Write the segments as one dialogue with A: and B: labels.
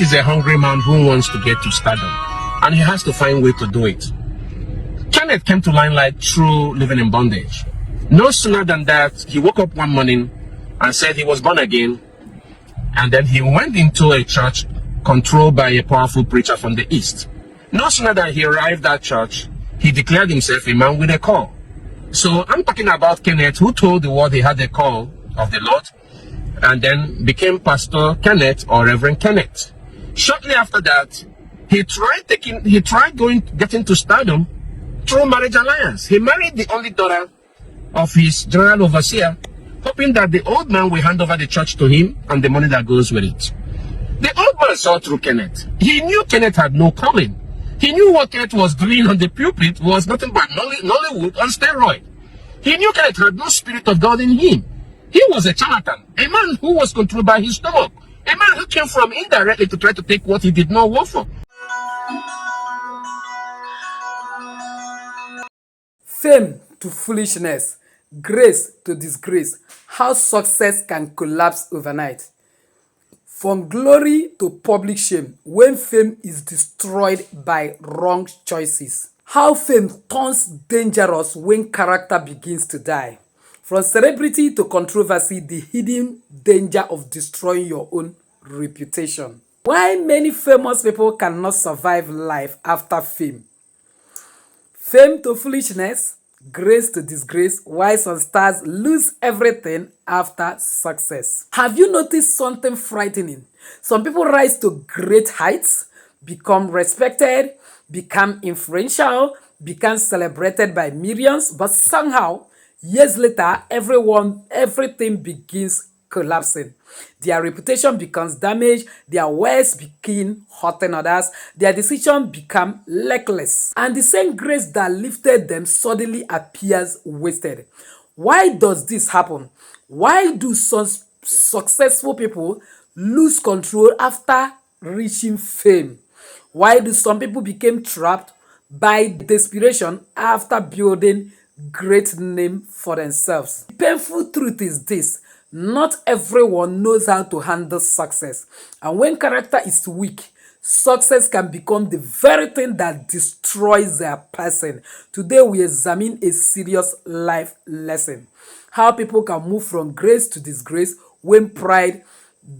A: Kenneth is a hungry man who wants to get to stardom, and he has to find a way to do it. Kenneth came to limelight through living in bondage. No sooner than that, he woke up one morning and said he was born again, and then he went into a church controlled by a powerful preacher from the east. No sooner than he arrived at church, he declared himself a man with a call. So I'm talking about Kenneth, who told the world he had a call of the Lord, and then became Pastor Kenneth or Reverend Kenneth. Shortly after that, he tried getting to stardom through marriage alliance. He married the only daughter of his general overseer, hoping that the old man will hand over the church to him and the money that goes with it. The old man saw through Kenneth. He knew Kenneth had no calling. He knew what Kenneth was doing on the pulpit was nothing but Nollywood on steroid. He knew Kenneth had no spirit of God in him. He was a charlatan, a man who was controlled by his stomach, a man who came from indirectly to try to take what he did not work for.
B: Fame to foolishness, grace to disgrace. How success can collapse overnight. From glory to public shame when fame is destroyed by wrong choices. How fame turns dangerous when character begins to die. From celebrity to controversy, the hidden danger of destroying your own reputation. Why many famous people cannot survive life after fame. Fame to foolishness, grace to disgrace, why some stars lose everything after success. Have you noticed something frightening? Some people rise to great heights, become respected, become influential, become celebrated by millions, but somehow, years later, everything begins collapsing. Their reputation becomes damaged, their words begin hurting others, their decisions become reckless, and the same grace that lifted them suddenly appears wasted. Why does this happen? Why do some successful people lose control after reaching fame? Why do some people become trapped by desperation after building great name for themselves? The painful truth is this: not everyone knows how to handle success. And when character is weak, success can become the very thing that destroys their person. Today we examine a serious life lesson. How people can move from grace to disgrace when pride,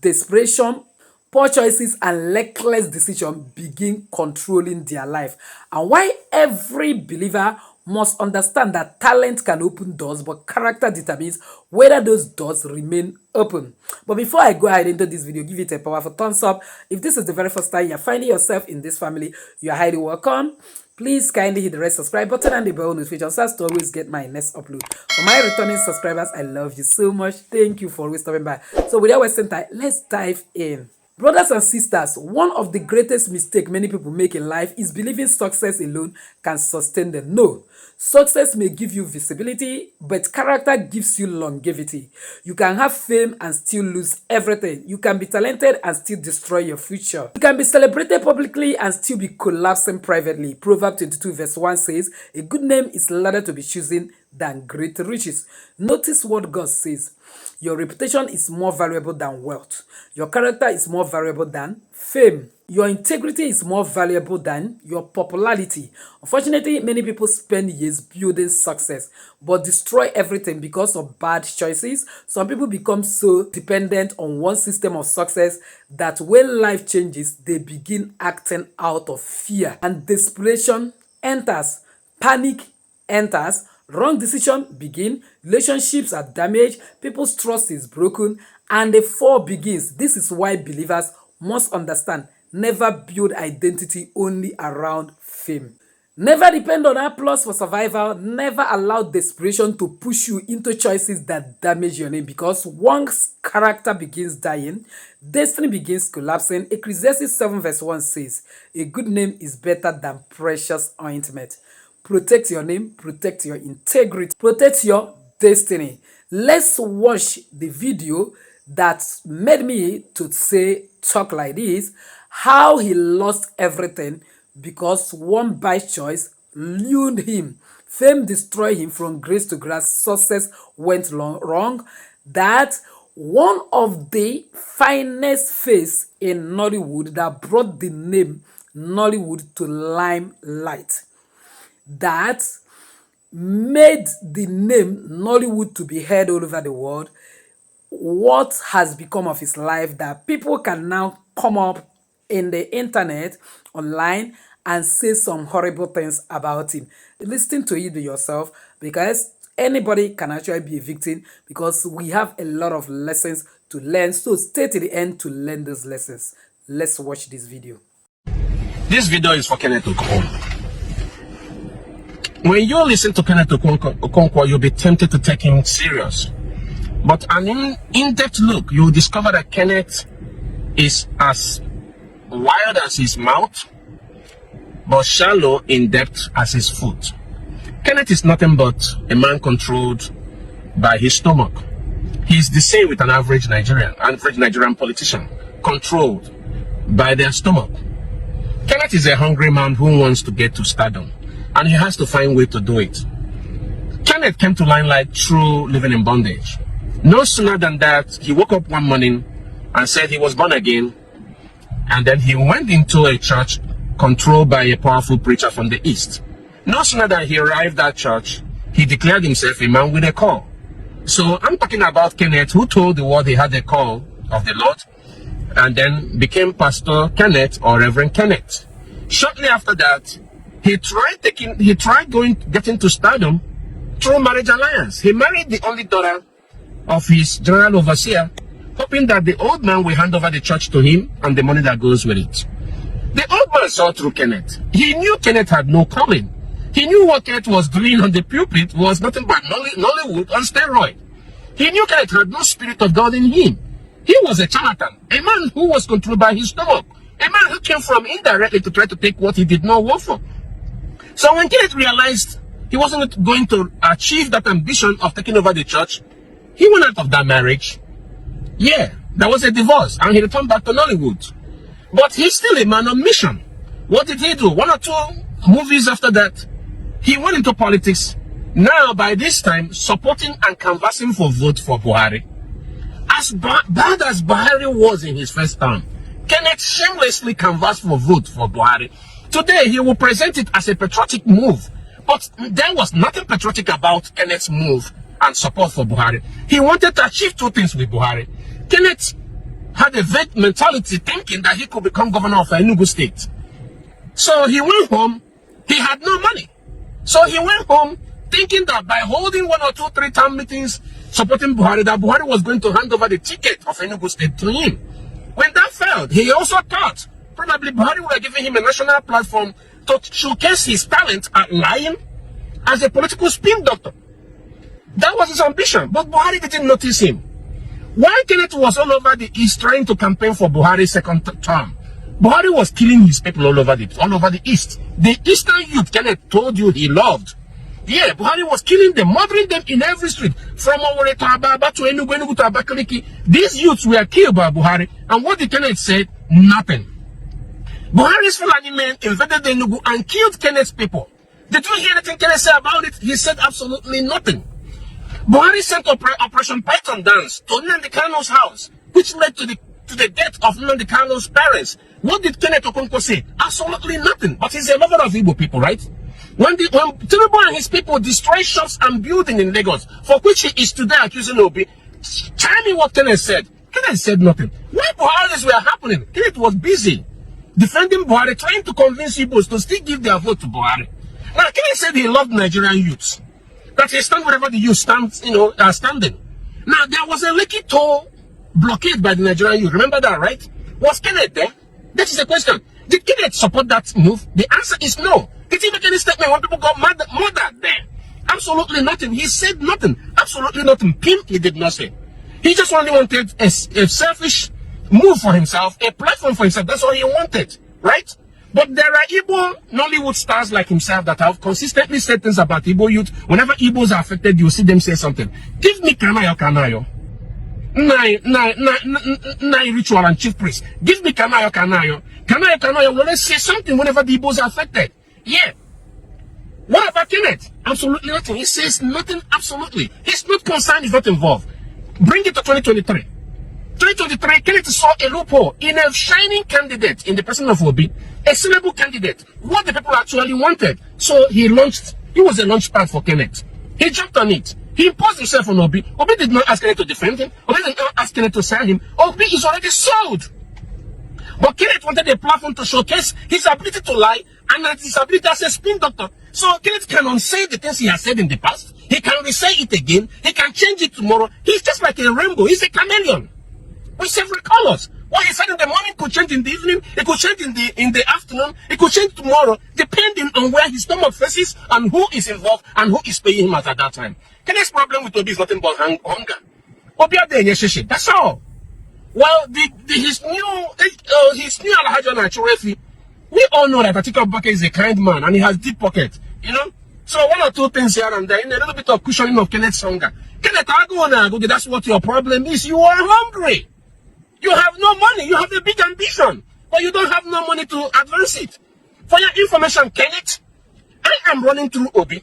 B: desperation, poor choices and reckless decisions begin controlling their life. And why every believer must understand that talent can open doors, but character determines whether those doors remain open. But before I go ahead into this video, give it a powerful thumbs up. If this is the very first time you're finding yourself in this family, you are highly welcome. Please kindly hit the red subscribe button and the bell notification so as to always get my next upload. For my returning subscribers, I love you so much. Thank you for always stopping by. So without wasting time, let's dive in. Brothers and sisters, one of the greatest mistakes many people make in life is believing success alone can sustain them. No. Success may give you visibility, but character gives you longevity. You can have fame and still lose everything. You can be talented and still destroy your future. You can be celebrated publicly and still be collapsing privately. Proverbs 22 verse 1 says, "A good name is rather to be chosen than great riches." Notice what God says. Your reputation is more valuable than wealth. Your character is more valuable than fame. Your integrity is more valuable than your popularity. Unfortunately, many people spend years building success but destroy everything because of bad choices. Some people become so dependent on one system of success that when life changes, they begin acting out of fear. And desperation enters, panic enters, wrong decisions begin, relationships are damaged, people's trust is broken, and the fall begins. This is why believers must understand: never build identity only around fame. Never depend on applause for survival. Never allow desperation to push you into choices that damage your name, because once character begins dying, destiny begins collapsing. Ecclesiastes 7 verse 1 says, "A good name is better than precious ointment." Protect your name, protect your integrity, protect your destiny. Let's watch the video that made me to talk like this: how he lost everything because one bad choice ruined him. Fame destroyed him from grace to grace. Success went wrong. That one of the finest face in Nollywood that brought the name Nollywood to limelight, that made the name Nollywood to be heard all over the world. What has become of his life that people can now come up in the internet, online, and say some horrible things about him. Listen to it yourself, because anybody can actually be a victim, because we have a lot of lessons to learn. So stay to the end to learn those lessons. Let's watch this video.
A: This video is for Kenneth Okonkwo. When you listen to Kenneth Okonkwo, you'll be tempted to take him serious. But an in-depth look, you'll discover that Kenneth is as wild as his mouth, but shallow in depth as his foot. Kenneth is nothing but a man controlled by his stomach. He's the same with an average Nigerian politician, controlled by their stomach. Kenneth is a hungry man who wants to get to stardom, and he has to find a way to do it. Kenneth came to limelight through living in bondage. No sooner than that, he woke up one morning and said he was born again, and then he went into a church controlled by a powerful preacher from the east. No sooner than he arrived at church, he declared himself a man with a call. So I'm talking about Kenneth, who told the world he had a call of the Lord, and then became Pastor Kenneth or Reverend Kenneth. Shortly after that, he tried getting to stardom through marriage alliance. He married the only daughter of his general overseer, hoping that the old man will hand over the church to him and the money that goes with it. The old man saw through Kenneth. He knew Kenneth had no calling. He knew what Kenneth was doing on the pulpit was nothing but Nollywood on steroid. He knew Kenneth had no spirit of God in him. He was a charlatan, a man who was controlled by his stomach, a man who came from indirectly to try to take what he did not work for. So when Kenneth realized he wasn't going to achieve that ambition of taking over the church, he went out of that marriage. Yeah, there was a divorce, and he returned back to Nollywood. But he's still a man on mission. What did he do? 1 or 2 movies after that, he went into politics. Now, by this time, supporting and canvassing for vote for Buhari. As bad as Buhari was in his first term, Kenneth shamelessly canvassed for vote for Buhari. Today, he will present it as a patriotic move. But there was nothing patriotic about Kenneth's move and support for Buhari. He wanted to achieve 2 things with Buhari. Kenneth had a vague mentality, thinking that he could become governor of Enugu State. So he went home. He had no money. So he went home thinking that by holding 1 or 2, 3 town meetings supporting Buhari, that Buhari was going to hand over the ticket of Enugu State to him. When that failed, he also thought probably Buhari would have given him a national platform to showcase his talent at lying as a political spin doctor. That was his ambition, but Buhari didn't notice him. While Kenneth was all over the East trying to campaign for Buhari's second term, Buhari was killing his people all over the East. The Eastern youth Kenneth told you he loved. Yeah, Buhari was killing them, murdering them in every street, from Owerri to Ababa to Enugu to Abakaliki. These youths were killed by Buhari, and what did Kenneth say? Nothing. Buhari's Fulani men invaded Enugu and killed Kenneth's people. Did you hear anything Kenneth say about it? He said absolutely nothing. Buhari sent Operation Python dance to Nnamdi Kanu's house, which led to the death of Nnamdi Kanu's parents. What did Kenneth Okonkwo say? Absolutely nothing. But he's a lover of Igbo people, right? When Tinubu and his people destroyed shops and buildings in Lagos, for which he is today accusing Obi, tell me what Kenneth said. Kenneth said nothing. Why all this were happening? Kenneth was busy defending Buhari, trying to convince Igbos to still give their vote to Buhari. Now, Kenneth said he loved Nigerian youths, that he stand wherever the youth stands, are standing. Now, there was a Lekki toll blockade by the Nigerian youth. Remember that, right? Was Kenneth there? That is the question. Did Kenneth support that move? The answer is no. Did he make any statement when people got murdered there? Absolutely nothing. He said nothing. Absolutely nothing. Pim, he did not say. He just only wanted a selfish move for himself, a platform for himself. That's all he wanted, right? But there are Igbo Nollywood stars like himself that have consistently said things about Igbo youth. Whenever Igbos are affected, you see them say something. Give me Kanayo. Nine ritual and chief priest. Give me Kanayo. Kanayo will always say something whenever the Igbos are affected. Yeah. What about Kenneth? Absolutely nothing. He says nothing, absolutely. He's not concerned, he's not involved. Bring it to 2023. 2023, Kenneth saw a loophole in a shining candidate in the person of Obi, a sellable candidate, what the people actually wanted. So he launched, he was a launch pad for Kenneth. He jumped on it. He imposed himself on Obi. Obi did not ask Kenneth to defend him. Obi did not ask Kenneth to sell him. Obi is already sold. But Kenneth wanted a platform to showcase his ability to lie and his ability as a spin doctor. So Kenneth can unsay the things he has said in the past. He can re-say it again. He can change it tomorrow. He's just like a rainbow. He's a chameleon with several colors. What he said in the morning could change in the evening. It could change in the afternoon. It could change tomorrow, depending on where his stomach faces and who is involved and who is paying him at that time. Kenneth's problem with Obi is nothing but hunger. Obi had the that's all. Well, his new Alhaji Nachurefi, we all know that Atiku Abubakar is a kind man and he has deep pockets, you know. So one or two things here and there, in a little bit of cushioning of Kenneth's hunger. Kenneth, that's what your problem is. You are hungry. You have no money. You have a big ambition, but you don't have no money to advance it. For your information, Kenneth, I am running through Obi.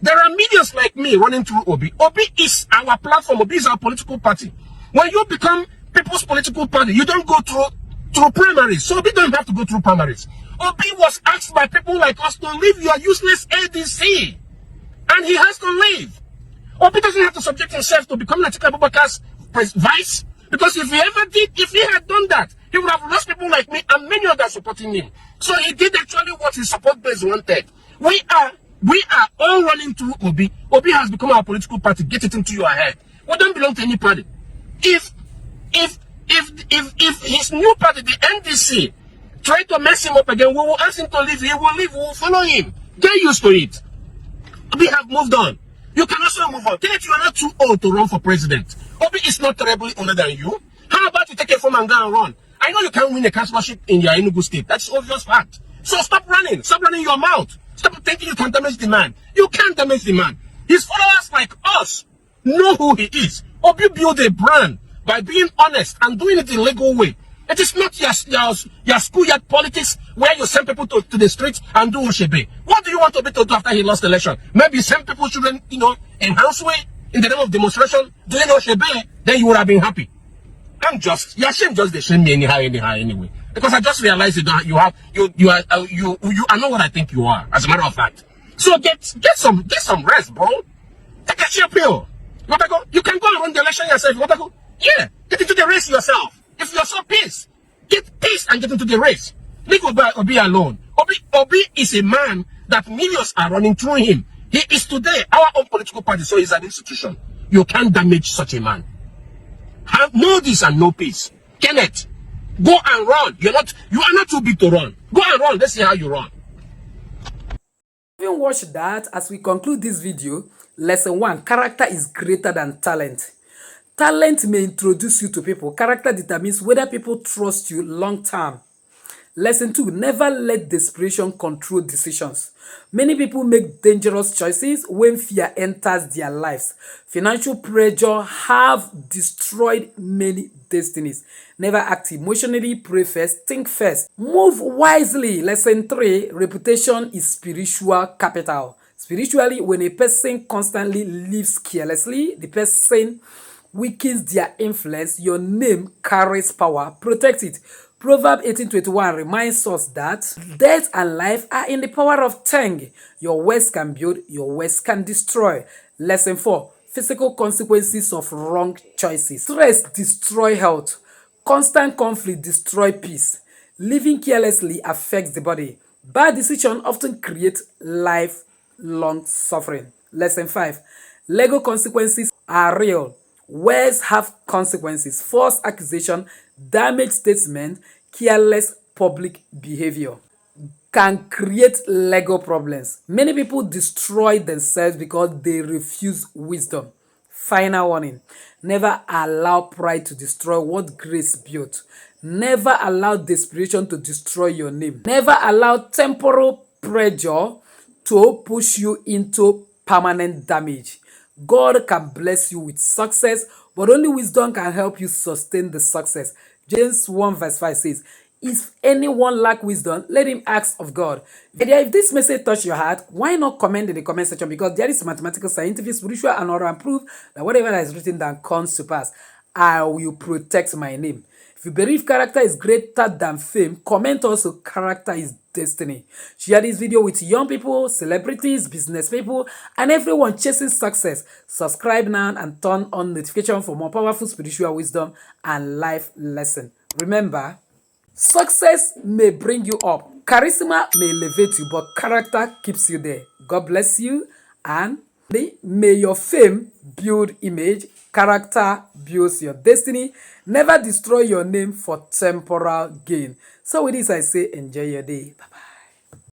A: There are millions like me running through Obi. Obi is our platform. Obi is our political party. When you become people's political party, you don't go through primaries. So Obi don't have to go through primaries. Obi was asked by people like us to leave your useless ADC. And he has to leave. Obi doesn't have to subject himself to becoming Atiku Abubakar's vice. Because if he ever did, if he had done that, he would have lost people like me and many others supporting him. So he did actually what his support base wanted. We are all running through Obi. Obi has become our political party. Get it into your head. We don't belong to any party. If his new party, the NDC, try to mess him up again, we will ask him to leave. He will leave. We will follow him. Get used to it. We have moved on. You can also move on. Kenneth, you are not too old to run for president. Obi is not terribly older than you. How about you take a form and go and run? I know you can't win a councillorship in your Enugu state. That's obvious fact. So stop running. Stop running your mouth. Stop thinking you can damage the man. You can't damage the man. His followers like us know who he is. Obi built a brand by being honest and doing it the legal way. It is not your schoolyard politics where you send people to the streets and do Oshebe. What do you want Obi to do after he lost the election? Maybe send people children, in houseway in the name of demonstration, doing Oshebe, then you would have been happy. Your shame just they shame me anyhow anyway. Because I just realized you are not what I think you are, as a matter of fact. So get some rest, bro. Take a chill pill. You can go and run the election yourself. Yeah, get into the race yourself. If you're so pissed, get pissed and get into the race. Leave Obi alone. Obi is a man that millions are running through him. He is today our own political party, so he's an institution. You can't damage such a man. Have no this and no peace. Kenneth, go and run. You are not too big to run. Go and run. Let's see how you run.
B: Having watched that, as we conclude this video, lesson 1, character is greater than talent. Talent may introduce you to people. Character determines whether people trust you long term. Lesson 2, never let desperation control decisions. Many people make dangerous choices when fear enters their lives. Financial pressure have destroyed many destinies. Never act emotionally, pray first, think first. Move wisely. Lesson 3, reputation is spiritual capital. Spiritually, when a person constantly lives carelessly, the person weakens their influence. Your name carries power. Protect it. Proverb 18:21 reminds us that death and life are in the power of tongue. Your words can build, your words can destroy. Lesson 4, physical consequences of wrong choices. Stress destroys health. Constant conflict destroys peace. Living carelessly affects the body. Bad decisions often create lifelong suffering. Lesson 5, legal consequences are real. Words have consequences. False accusation, damaged statement, careless public behavior can create legal problems. Many people destroy themselves because they refuse wisdom. Final warning, never allow pride to destroy what grace built. Never allow desperation to destroy your name. Never allow temporal pressure to push you into permanent damage. God can bless you with success, but only wisdom can help you sustain the success. James 1:5 says, If anyone lack wisdom, let him ask of God. If this message touch your heart, why not comment in the comment section? Because there is mathematical, scientific, spiritual, and oral proof that whatever that is written down comes to pass. I will protect my name. If you believe character is greater than fame, comment also character is destiny. Share this video with young people, celebrities, business people, and everyone chasing success. Subscribe now and turn on notification for more powerful spiritual wisdom and life lesson. Remember, success may bring you up, charisma may elevate you, but character keeps you there. God bless you, and may your fame build image, character builds your destiny. Never destroy your name for temporal gain. So with this, I say enjoy your day. Bye-bye.